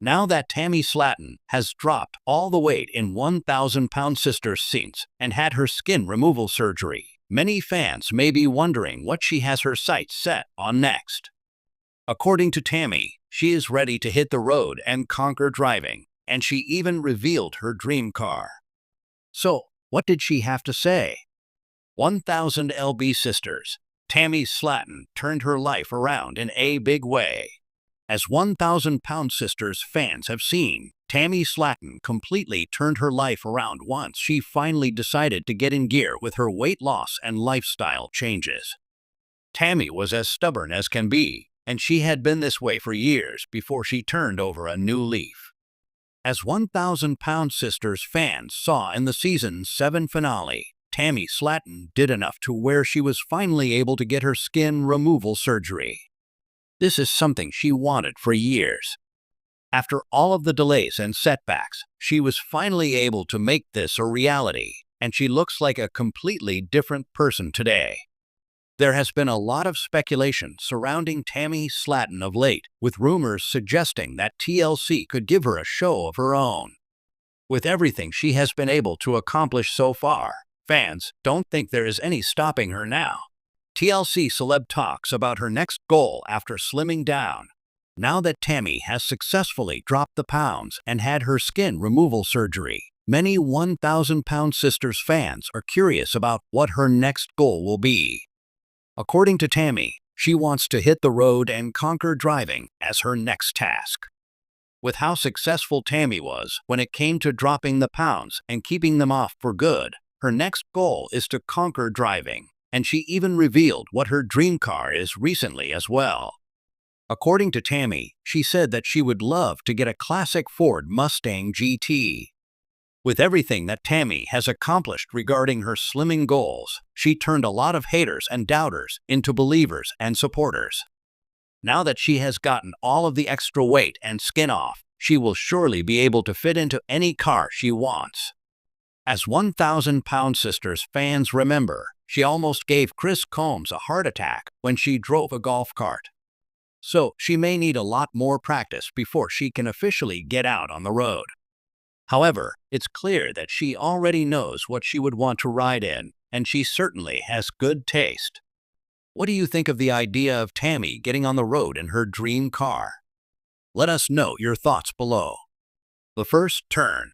Now that Tammy Slaton has dropped all the weight in 1,000-pound sister since and had her skin removal surgery, many fans may be wondering what she has her sights set on next. According to Tammy, she is ready to hit the road and conquer driving, and she even revealed her dream car. So, what did she have to say? 1,000 lb sisters. Tammy Slaton turned her life around in a big way. As 1,000-pound sisters fans have seen, Tammy Slaton completely turned her life around once she finally decided to get in gear with her weight loss and lifestyle changes. Tammy was as stubborn as can be, and she had been this way for years before she turned over a new leaf. As 1,000-pound sisters fans saw in the Season 7 finale, Tammy Slaton did enough to where she was finally able to get her skin removal surgery. This is something she wanted for years. After all of the delays and setbacks, she was finally able to make this a reality, and she looks like a completely different person today. There has been a lot of speculation surrounding Tammy Slaton of late, with rumors suggesting that TLC could give her a show of her own. With everything she has been able to accomplish so far, fans don't think there is any stopping her now. TLC celeb talks about her next goal after slimming down. Now that Tammy has successfully dropped the pounds and had her skin removal surgery, many 1,000-pound sisters fans are curious about what her next goal will be. According to Tammy, she wants to hit the road and conquer driving as her next task. With how successful Tammy was when it came to dropping the pounds and keeping them off for good, her next goal is to conquer driving, and she even revealed what her dream car is recently as well. According to Tammy, she said that she would love to get a classic Ford Mustang GT. With everything that Tammy has accomplished regarding her slimming goals, she turned a lot of haters and doubters into believers and supporters. Now that she has gotten all of the extra weight and skin off, she will surely be able to fit into any car she wants. As 1,000-pound sisters fans remember, she almost gave Chris Combs a heart attack when she drove a golf cart. So she may need a lot more practice before she can officially get out on the road. However, it's clear that she already knows what she would want to ride in, and she certainly has good taste. What do you think of the idea of Tammy getting on the road in her dream car? Let us know your thoughts below. The first turn.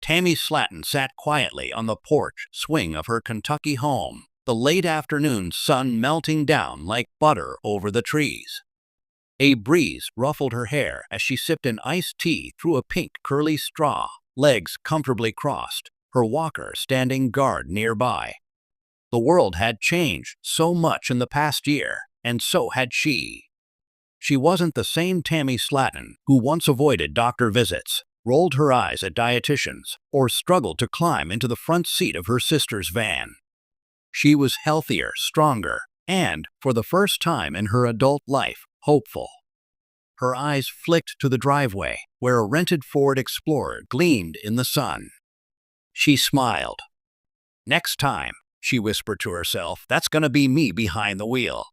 Tammy Slaton sat quietly on the porch swing of her Kentucky home, the late afternoon sun melting down like butter over the trees. A breeze ruffled her hair as she sipped an iced tea through a pink curly straw, legs comfortably crossed, her walker standing guard nearby. The world had changed so much in the past year, and so had she. She wasn't the same Tammy Slaton who once avoided doctor visits, rolled her eyes at dietitians, or struggled to climb into the front seat of her sister's van. She was healthier, stronger, and, for the first time in her adult life, hopeful. Her eyes flicked to the driveway, where a rented Ford Explorer gleamed in the sun. She smiled. "Next time," she whispered to herself, "that's gonna be me behind the wheel."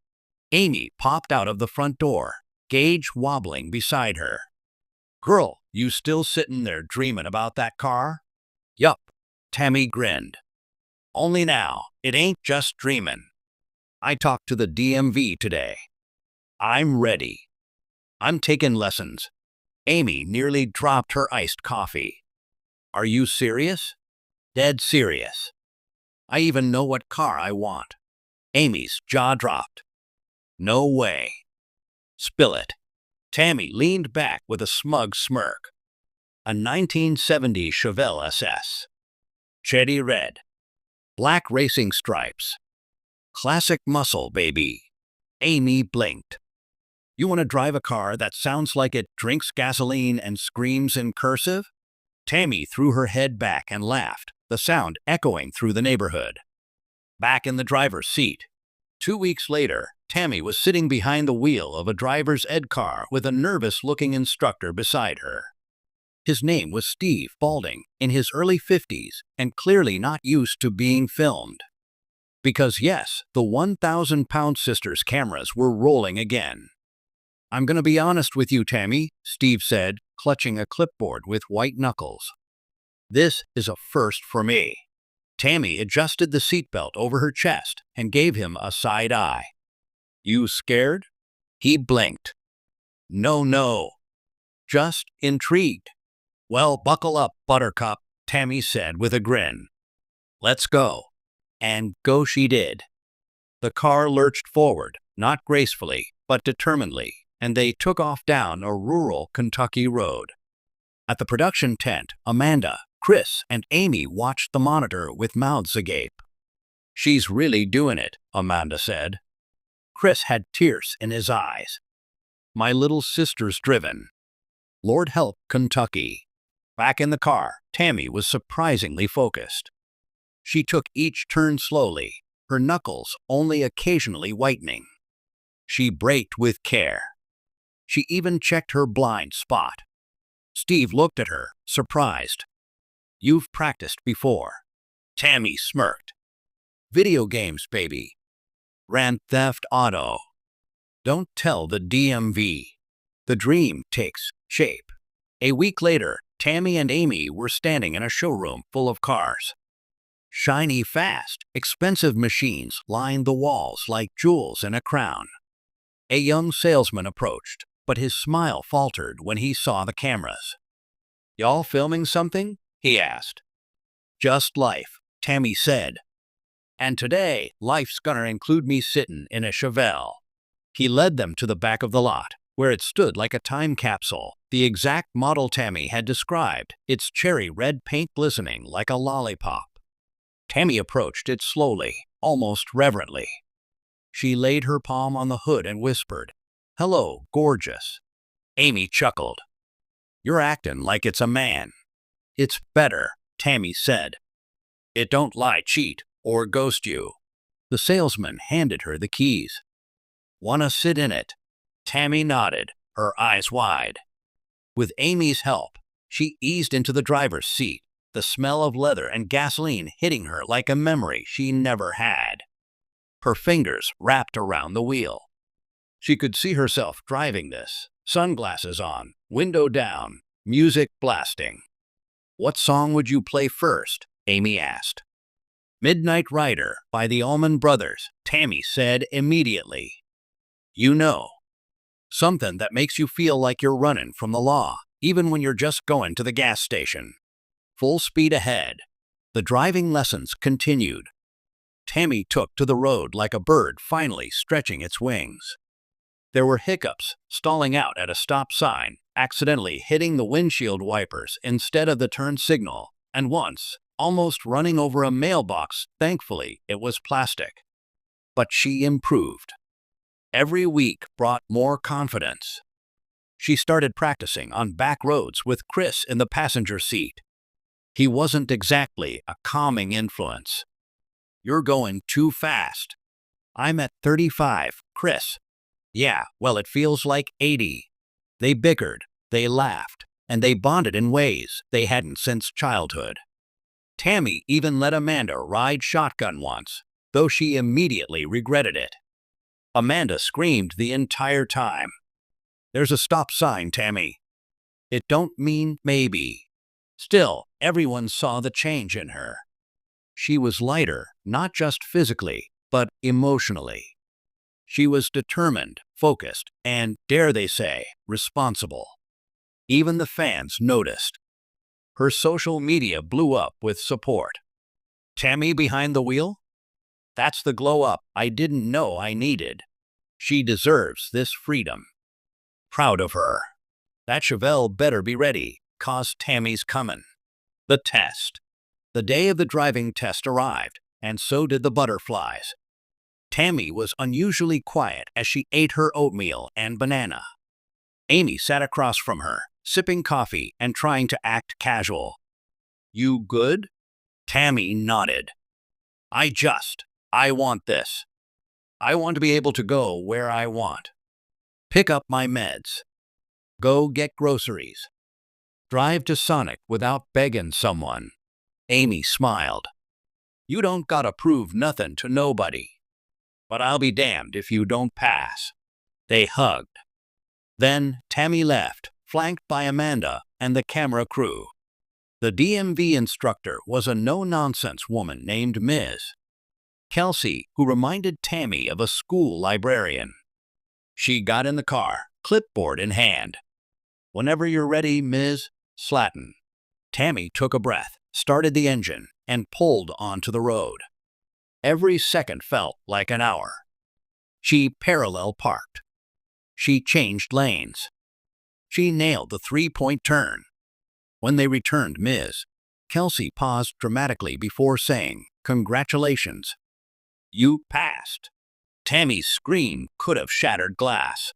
Amy popped out of the front door, Gage wobbling beside her. "Girl, you still sitting there dreaming about that car?" "Yup," Tammy grinned. "Only now, it ain't just dreaming. I talked to the DMV today. I'm ready. I'm taking lessons." Amy nearly dropped her iced coffee. "Are you serious?" "Dead serious. I even know what car I want." Amy's jaw dropped. "No way." "Spill it." Tammy leaned back with a smug smirk. A 1970 Chevelle SS. Cherry red. Black racing stripes. Classic muscle, baby. Amy blinked. "You want to drive a car that sounds like it drinks gasoline and screams in cursive?" Tammy threw her head back and laughed, the sound echoing through the neighborhood. Back in the driver's seat. 2 weeks later, Tammy was sitting behind the wheel of a driver's ed car with a nervous-looking instructor beside her. His name was Steve Balding, in his early 50s, and clearly not used to being filmed. Because yes, the 1,000-pound sisters' cameras were rolling again. I'm gonna be honest with you, Tammy, Steve said, clutching a clipboard with white knuckles. This is a first for me. Tammy adjusted the seatbelt over her chest and gave him a side eye. You scared? He blinked. No, no. Just intrigued. Well, buckle up, Buttercup, Tammy said with a grin. Let's go. And go she did. The car lurched forward, not gracefully, but determinedly, and they took off down a rural Kentucky road. At the production tent, Amanda, Chris, and Amy watched the monitor with mouths agape. She's really doing it, Amanda said. Chris had tears in his eyes. My little sister's driven. Lord help Kentucky. Back in the car, Tammy was surprisingly focused. She took each turn slowly, her knuckles only occasionally whitening. She braked with care. She even checked her blind spot. Steve looked at her, surprised. You've practiced before. Tammy smirked. Video games, baby. Grand Theft Auto. Don't tell the DMV. The dream takes shape. A week later, Tammy and Amy were standing in a showroom full of cars. Shiny, fast, expensive machines lined the walls like jewels in a crown. A young salesman approached, but his smile faltered when he saw the cameras. Y'all filming something? He asked. Just life, Tammy said. And today, life's gonna include me sitting in a Chevelle. He led them to the back of the lot, where it stood like a time capsule, the exact model Tammy had described, its cherry red paint glistening like a lollipop. Tammy approached it slowly, almost reverently. She laid her palm on the hood and whispered, Hello, gorgeous. Amy chuckled. You're acting like it's a man. It's better, Tammy said. It don't lie, cheat, or ghost you. The salesman handed her the keys. Wanna sit in it? Tammy nodded, her eyes wide. With Amy's help, she eased into the driver's seat, the smell of leather and gasoline hitting her like a memory she never had. Her fingers wrapped around the wheel. She could see herself driving this, sunglasses on, window down, music blasting. What song would you play first? Amy asked. Midnight Rider by the Allman Brothers, Tammy said immediately. You know, something that makes you feel like you're running from the law, even when you're just going to the gas station. Full speed ahead. The driving lessons continued. Tammy took to the road like a bird finally stretching its wings. There were hiccups, stalling out at a stop sign, accidentally hitting the windshield wipers instead of the turn signal, and once, almost running over a mailbox. Thankfully, it was plastic. But she improved. Every week brought more confidence. She started practicing on back roads with Chris in the passenger seat. He wasn't exactly a calming influence. You're going too fast. I'm at 35, Chris. Yeah, well, it feels like 80. They bickered, they laughed, and they bonded in ways they hadn't since childhood. Tammy even let Amanda ride shotgun once, though she immediately regretted it. Amanda screamed the entire time. There's a stop sign, Tammy. It don't mean maybe. Still, everyone saw the change in her. She was lighter, not just physically, but emotionally. She was determined, focused, and, dare they say, responsible. Even the fans noticed. Her social media blew up with support. Tammy behind the wheel? That's the glow up I didn't know I needed. She deserves this freedom. Proud of her. That Chevelle better be ready, 'cause Tammy's comin'. The test. The day of the driving test arrived, and so did the butterflies. Tammy was unusually quiet as she ate her oatmeal and banana. Amy sat across from her, sipping coffee and trying to act casual. You good? Tammy nodded. I want this. I want to be able to go where I want. Pick up my meds. Go get groceries. Drive to Sonic without begging someone. Amy smiled. You don't gotta prove nothing to nobody. But I'll be damned if you don't pass. They hugged. Then Tammy left, flanked by Amanda and the camera crew. The DMV instructor was a no-nonsense woman named Ms. Kelsey, who reminded Tammy of a school librarian. She got in the car, clipboard in hand. "Whenever you're ready, Ms. Slaton." Tammy took a breath, started the engine, and pulled onto the road. Every second felt like an hour. She parallel parked. She changed lanes. She nailed the three-point turn. When they returned, Ms. Kelsey paused dramatically before saying, "Congratulations. You passed." Tammy's scream could have shattered glass.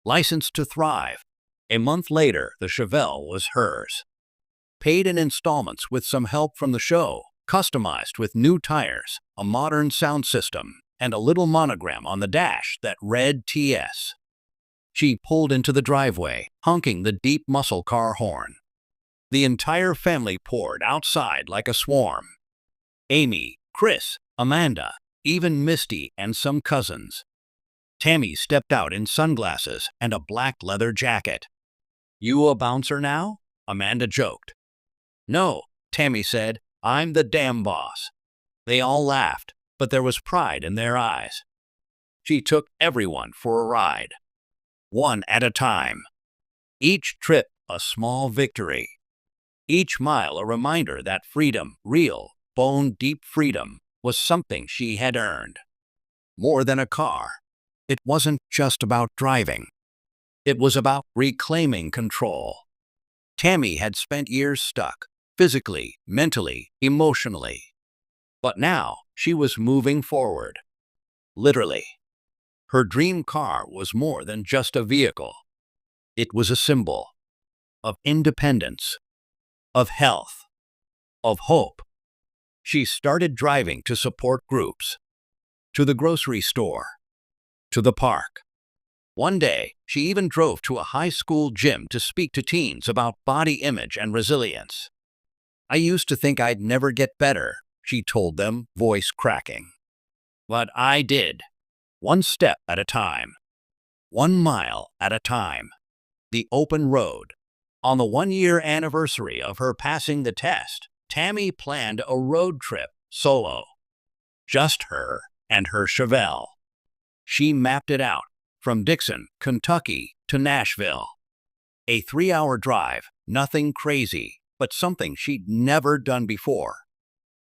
Licensed to thrive. A month later, the Chevelle was hers. Paid in installments with some help from the show, customized with new tires, a modern sound system, and a little monogram on the dash that read TS. She pulled into the driveway, honking the deep muscle car horn. The entire family poured outside like a swarm. Amy, Chris, Amanda, even Misty and some cousins. Tammy stepped out in sunglasses and a black leather jacket. "You a bouncer now?" Amanda joked. "No," Tammy said. "I'm the damn boss." They all laughed, but there was pride in their eyes. She took everyone for a ride. One at a time. Each trip a small victory. Each mile a reminder that freedom, real, bone-deep freedom, was something she had earned. More than a car. It wasn't just about driving. It was about reclaiming control. Tammy had spent years stuck, physically, mentally, emotionally. But now she was moving forward. Literally. Her dream car was more than just a vehicle. It was a symbol of independence, of health, of hope. She started driving to support groups, to the grocery store, to the park. One day, she even drove to a high school gym to speak to teens about body image and resilience. "I used to think I'd never get better," she told them, voice cracking. "But I did. One step at a time. 1 mile at a time." The open road. On the 1-year anniversary of her passing the test, Tammy planned a road trip solo. Just her and her Chevelle. She mapped it out, from Dixon, Kentucky to Nashville. A 3-hour drive, nothing crazy, but something she'd never done before.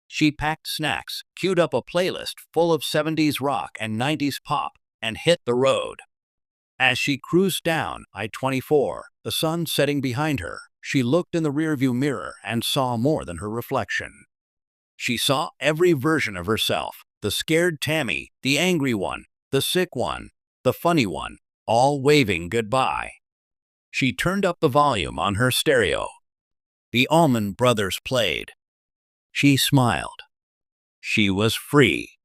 She packed snacks, queued up a playlist full of 70s rock and 90s pop, and hit the road. As she cruised down I-24, the sun setting behind her, she looked in the rearview mirror and saw more than her reflection. She saw every version of herself, the scared Tammy, the angry one, the sick one, the funny one, all waving goodbye. She turned up the volume on her stereo. The Allman Brothers played. She smiled. She was free.